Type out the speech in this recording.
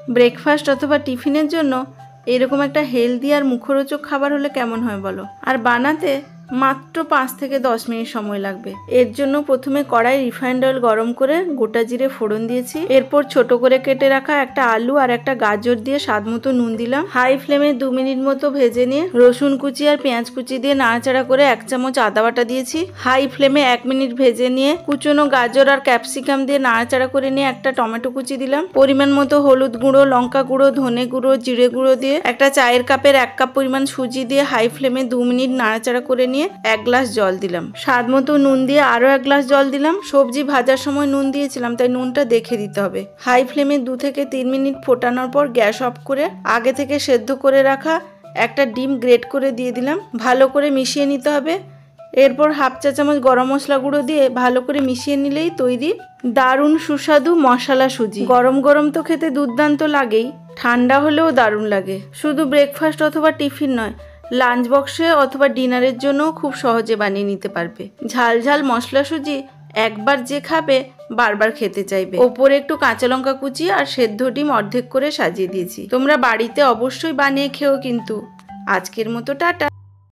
Breakfast অথবা টিফিনের জন্য এরকম একটা হেলদি আর মুখরোচক খাবার হলে কেমন হয় বলো। আর বানাতে মাত্র 5 থেকে 10 মিনিট সময় লাগবে। এর জন্য প্রথমে কড়াই রিফাইন্ড অয়েল গরম করে গোটা জিরে ফোড়ন দিয়েছি। এরপর ছোট করে কেটে রাখা একটা আলু আর একটা গাজর দিয়ে স্বাদ মতো নুন দিলাম। হাই ফ্লেমে 2 মিনিট মতো ভেজে নিয়ে রসুন কুচি আর পেঁয়াজ কুচি দিয়ে নাড়াচাড়া করে 1 চামচ আদা বাটা দিয়েছি। হাই ফ্লেমে 1 মিনিট ভেজে নিয়ে কুচনো গাজর আর ক্যাপসিকাম দিয়ে নাড়াচাড়া করে নিয়ে একটা টমেটো কুচি দিলাম। পরিমাণ মতো হলুদ গুঁড়ো, লঙ্কা গুঁড়ো, ধনে গুঁড়ো, জিরে গুঁড়ো দিয়ে একটা চায়ের কাপের 1 কাপ পরিমাণ সুজি দিয়ে হাই ফ্লেমে 2 মিনিট নাড়াচাড়া করে নিয়ে 1 গ্লাস জল দিলাম। স্বাদ মতো নুন দিয়ে আরো 1 গ্লাস জল দিলাম। সবজি ভাজার সময় নুন দিয়েছিলাম, তাই নুনটা দেখে দিতে হবে। হাই ফ্লেমে 2 থেকে 3 মিনিট ফোটানোর পর গ্যাস অফ করে আগে থেকে সেদ্ধ করে রাখা একটা ডিম গ্রেট করে দিয়ে দিলাম। ভালো করে মিশিয়ে নিতে হবে। এরপর 1/2 চা চামচ গরম মশলা গুঁড়ো দিয়ে ভালো করে মিশিয়ে নিলেই তৈরি দারুণ সুস্বাদু মশলা সুজি। গরম গরম তো খেতে দুর্দান্ত লাগেই, ঠান্ডা হলেও দারুণ লাগে। শুধু ব্রেকফাস্ট অথবা টিফিন নয়, লাঞ্চ বক্সে অথবা ডিনারের জন্য খুব সহজে বানিয়ে নিতে পারবে। ঝাল ঝাল মশলা সুজি একবার যে খাবে বারবার খেতে চাইবে। ওপরে একটু কাঁচা লঙ্কা কুচি আর সেদ্ধ ডিম অর্ধেক করে সাজিয়ে দিয়েছি। তোমরা বাড়িতে অবশ্যই বানিয়ে খেও কিন্তু। আজকের মতো টাটা।